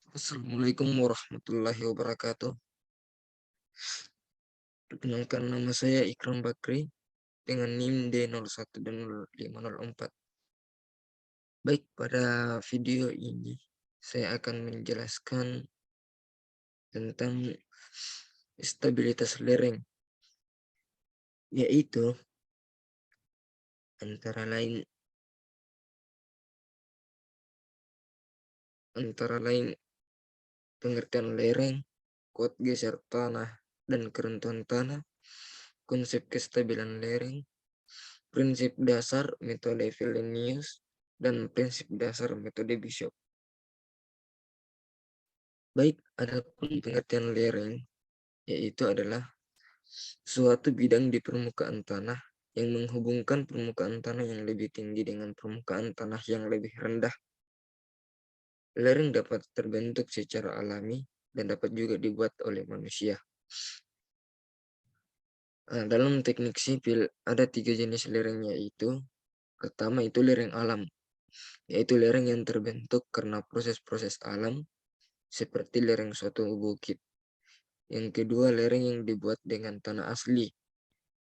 Assalamualaikum warahmatullahi wabarakatuh. Perkenalkan, nama saya Ikram Bakri dengan NIM D01 dan 0504. Baik, pada video ini saya akan menjelaskan tentang stabilitas lereng, yaitu antara lain pengertian lereng, kuat geser tanah dan keruntuhan tanah, konsep kestabilan lereng, prinsip dasar metode Fellenius, dan prinsip dasar metode Bishop. Baik, adapun pengertian lereng, yaitu adalah suatu bidang di permukaan tanah yang menghubungkan permukaan tanah yang lebih tinggi dengan permukaan tanah yang lebih rendah. Lereng dapat terbentuk secara alami dan dapat juga dibuat oleh manusia. Dalam teknik sipil ada 3 jenis lereng, yaitu pertama itu lereng alam, yaitu lereng yang terbentuk karena proses-proses alam seperti lereng suatu bukit. Yang kedua, lereng yang dibuat dengan tanah asli,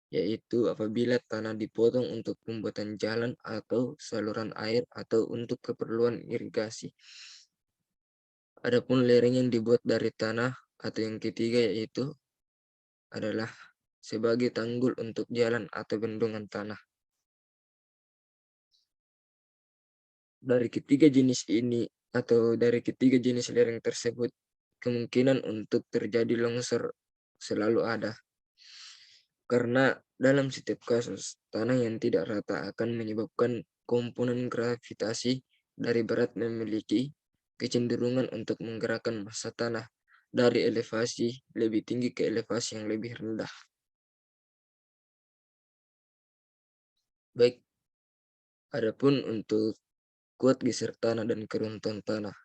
yaitu apabila tanah dipotong untuk pembuatan jalan atau saluran air atau untuk keperluan irigasi. Adapun lereng yang dibuat dari tanah atau yang ketiga yaitu adalah sebagai tanggul untuk jalan atau bendungan tanah. Dari ketiga jenis ini atau dari ketiga jenis lereng tersebut, kemungkinan untuk terjadi longsor selalu ada. Karena dalam setiap kasus, tanah yang tidak rata akan menyebabkan komponen gravitasi dari barat memiliki kecenderungan untuk menggerakkan massa tanah dari elevasi lebih tinggi ke elevasi yang lebih rendah. Baik, adapun untuk kuat geser tanah dan keruntuhan tanah.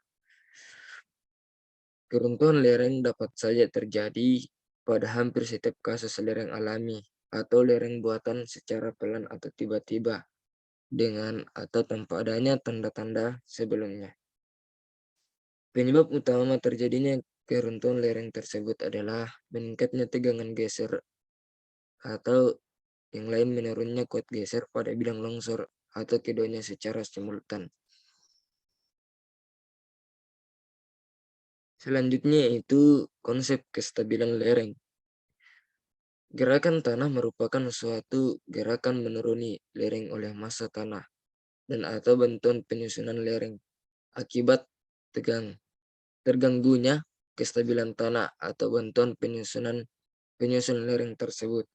Keruntuhan lereng dapat saja terjadi pada hampir setiap kasus lereng alami atau lereng buatan secara pelan atau tiba-tiba, dengan atau tanpa adanya tanda-tanda sebelumnya. Penyebab utama terjadinya keruntuhan lereng tersebut adalah meningkatnya tegangan geser atau yang lain menurunnya kuat geser pada bidang longsor atau keduanya secara simultan. Selanjutnya itu konsep kestabilan lereng. Gerakan tanah merupakan suatu gerakan menuruni lereng oleh massa tanah dan atau bantuan penyusunan lereng akibat terganggunya kestabilan tanah atau bantuan penyusun lereng tersebut.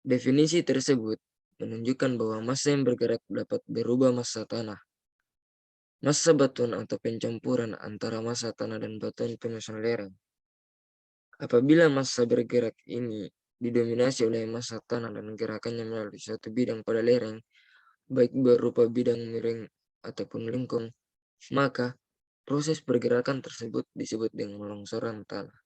Definisi tersebut menunjukkan bahwa massa yang bergerak dapat berubah massa tanah. Massa batuan atau pencampuran antara massa tanah dan batuan penyusun lereng. Apabila massa bergerak ini didominasi oleh massa tanah dan gerakannya melalui suatu bidang pada lereng, baik berupa bidang miring ataupun lengkung, maka proses pergerakan tersebut disebut dengan longsoran tanah.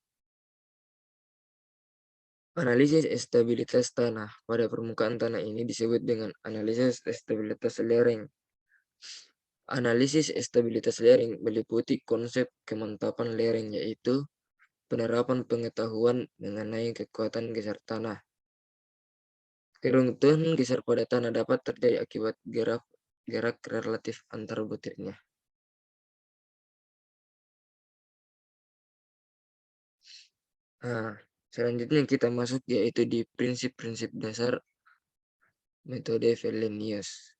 Analisis stabilitas tanah pada permukaan tanah ini disebut dengan analisis stabilitas lereng. Analisis stabilitas lereng meliputi konsep kemantapan lereng, yaitu penerapan pengetahuan mengenai kekuatan geser tanah. Keruntuhan geser pada tanah dapat terjadi akibat gerak relatif antar butirnya. Selanjutnya kita masuk yaitu di prinsip-prinsip dasar metode Fellenius.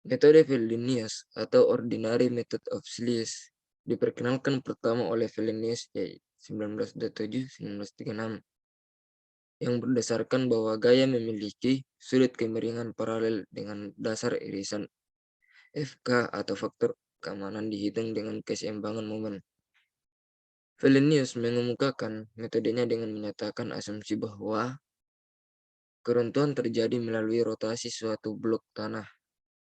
Metode Fellenius atau Ordinary Method of Slice diperkenalkan pertama oleh Fellenius yaitu 1927-1936, yang berdasarkan bahwa gaya memiliki sudut kemiringan paralel dengan dasar irisan FK atau faktor keamanan dihitung dengan keseimbangan momen. Fellenius mengemukakan metodenya dengan menyatakan asumsi bahwa keruntuhan terjadi melalui rotasi suatu blok tanah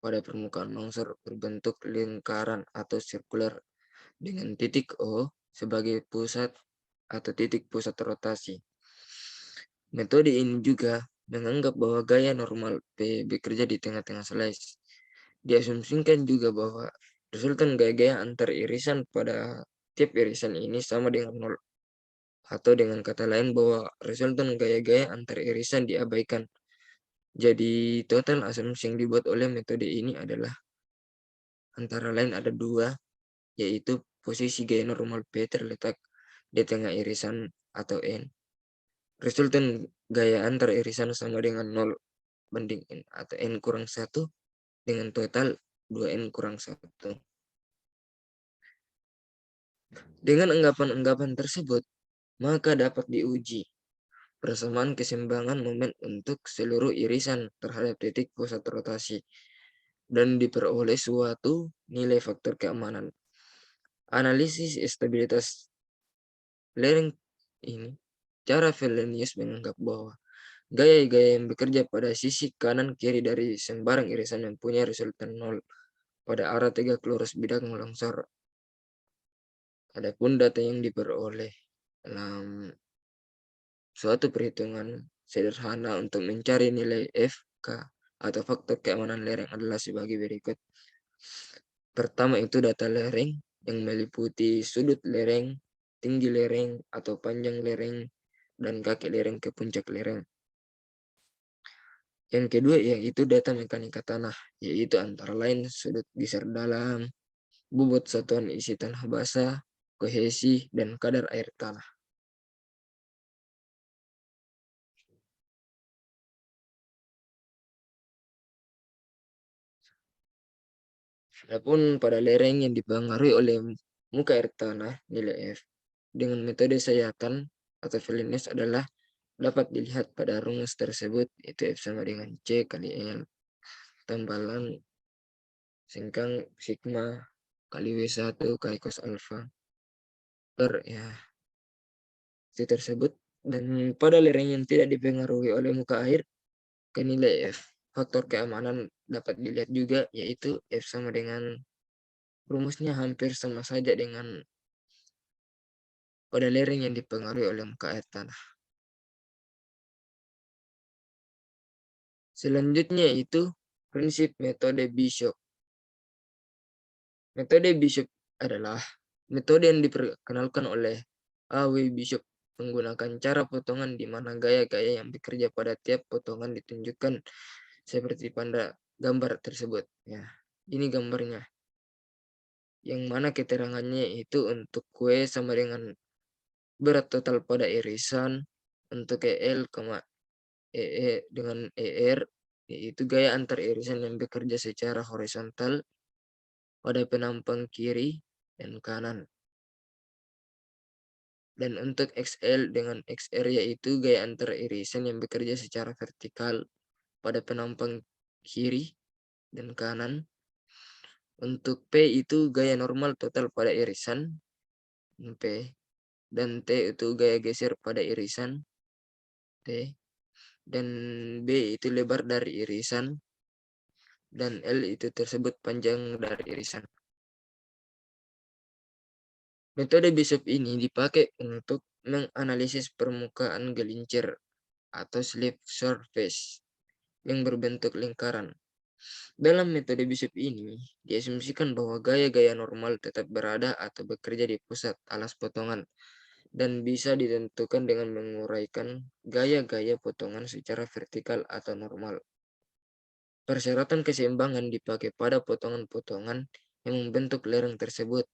pada permukaan longsor berbentuk lingkaran atau sirkular dengan titik O sebagai pusat atau titik pusat rotasi. Metode ini juga menganggap bahwa gaya normal P bekerja di tengah-tengah slice, Diasumsikan juga bahwa resultan gaya-gaya antar irisan pada tiap irisan ini sama dengan nol. Atau dengan kata lain bahwa resultan gaya-gaya antar irisan diabaikan. Jadi total asumsi yang dibuat oleh metode ini adalah antara lain ada dua, yaitu posisi gaya normal P terletak di tengah irisan atau N. Resultan gaya antar irisan sama dengan 0 banding N atau N kurang 1 dengan total 2N kurang 1. Dengan anggapan-anggapan tersebut, maka dapat diuji persamaan keseimbangan momen untuk seluruh irisan terhadap titik pusat rotasi dan diperoleh suatu nilai faktor keamanan. Analisis stabilitas lereng ini, cara Fellenius menganggap bahwa gaya-gaya yang bekerja pada sisi kanan kiri dari sembarang irisan mempunyai resultan nol pada arah tegak lurus bidang longsor. Adapun data yang diperoleh dalam suatu perhitungan sederhana untuk mencari nilai FK atau faktor keamanan lereng adalah sebagai berikut. Pertama itu data lereng yang meliputi sudut lereng, tinggi lereng atau panjang lereng, dan kaki lereng ke puncak lereng. Yang kedua yaitu data mekanika tanah, yaitu antara lain sudut geser dalam, bobot satuan isi tanah basah, kohesi, dan kadar air tanah. Adapun pada lereng yang dipengaruhi oleh muka air tanah, nilai F dengan metode sayatan atau Fellenius adalah dapat dilihat pada rumus tersebut, itu F sama dengan C kali L tambalan singkang sigma kali W1 kali cos alfa per ya itu tersebut. Dan pada lereng yang tidak dipengaruhi oleh muka air, ke nilai F faktor keamanan dapat dilihat juga, yaitu F sama dengan rumusnya hampir sama saja dengan pada lereng yang dipengaruhi oleh muka air tanah. Selanjutnya itu prinsip metode Bishop. Metode Bishop adalah metode yang diperkenalkan oleh A.W. Bishop menggunakan cara potongan di mana gaya-gaya yang bekerja pada tiap potongan ditunjukkan seperti pada gambar tersebut. Ya, ini gambarnya. Yang mana keterangannya itu untuk Q sama dengan berat total pada irisan, untuk EL, EE dengan ER, yaitu gaya antar irisan yang bekerja secara horizontal pada penampang kiri dan kanan. Dan untuk XL dengan XR yaitu gaya antar irisan yang bekerja secara vertikal pada penampang kiri dan kanan. Untuk P itu gaya normal total pada irisan P, dan T itu gaya geser pada irisan T, dan B itu lebar dari irisan, dan L itu tersebut panjang dari irisan. Metode Bishop ini dipakai untuk menganalisis permukaan gelincir atau slip surface yang berbentuk lingkaran. Dalam metode Bishop ini, diasumsikan bahwa gaya-gaya normal tetap berada atau bekerja di pusat alas potongan dan bisa ditentukan dengan menguraikan gaya-gaya potongan secara vertikal atau normal. Persyaratan keseimbangan dipakai pada potongan-potongan yang membentuk lereng tersebut.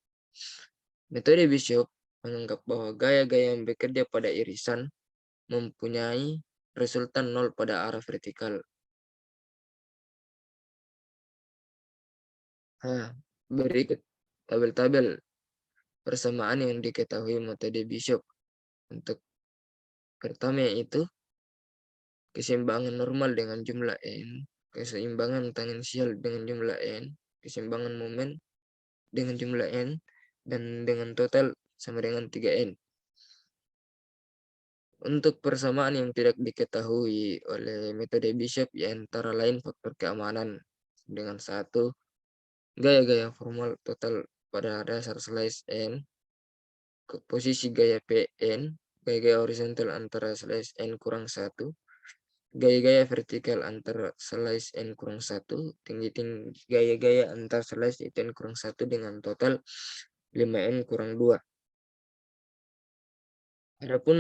Metode Bishop menganggap bahwa gaya-gaya yang bekerja pada irisan mempunyai resultan nol pada arah vertikal. Berikut tabel-tabel persamaan yang diketahui metode Bishop. Untuk pertama yaitu keseimbangan normal dengan jumlah N, keseimbangan tangensial dengan jumlah N, keseimbangan momen dengan jumlah N, dan dengan total sama dengan 3N. Untuk persamaan yang tidak diketahui oleh metode Bishop ya antara lain faktor keamanan dengan 1, gaya-gaya formal total pada dasar slice N, posisi gaya PN, gaya-gaya horizontal antara slice N kurang 1, gaya-gaya vertikal antar slice n kurang satu, tinggi-tinggi gaya-gaya antar slice itu n kurang satu dengan total 5n kurang 2. Adapun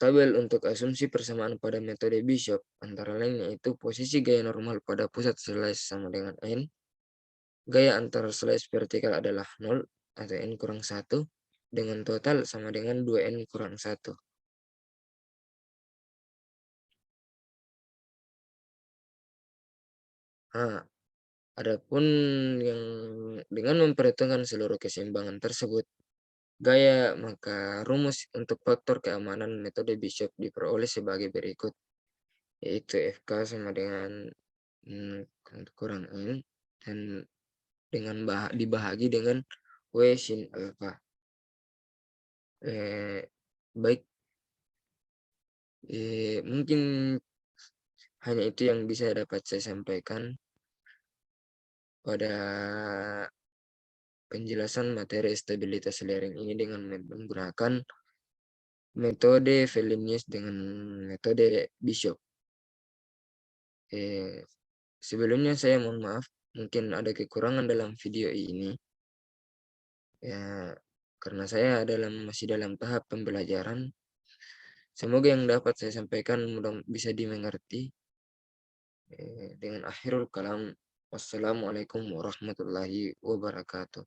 tabel untuk asumsi persamaan pada metode Bishop, antara lain yaitu posisi gaya normal pada pusat slice sama dengan n, gaya antar slice vertikal adalah 0 atau n kurang satu, dengan total sama dengan 2n kurang satu. Nah, adapun yang dengan memperhitungkan seluruh keseimbangan tersebut, maka rumus untuk faktor keamanan metode Bishop diperoleh sebagai berikut, yaitu FK sama dengan kurang N, dan dibahagi dengan W sin alfa. Baik, mungkin hanya itu yang bisa dapat saya sampaikan pada penjelasan materi stabilitas layering ini dengan menggunakan metode Felinius dengan metode Bishop. Sebelumnya saya mohon maaf, mungkin ada kekurangan dalam video ini. Ya, karena saya masih dalam tahap pembelajaran. Semoga yang dapat saya sampaikan mudah bisa dimengerti. Dengan akhirul kalam, wassalamualaikum warahmatullahi wabarakatuh.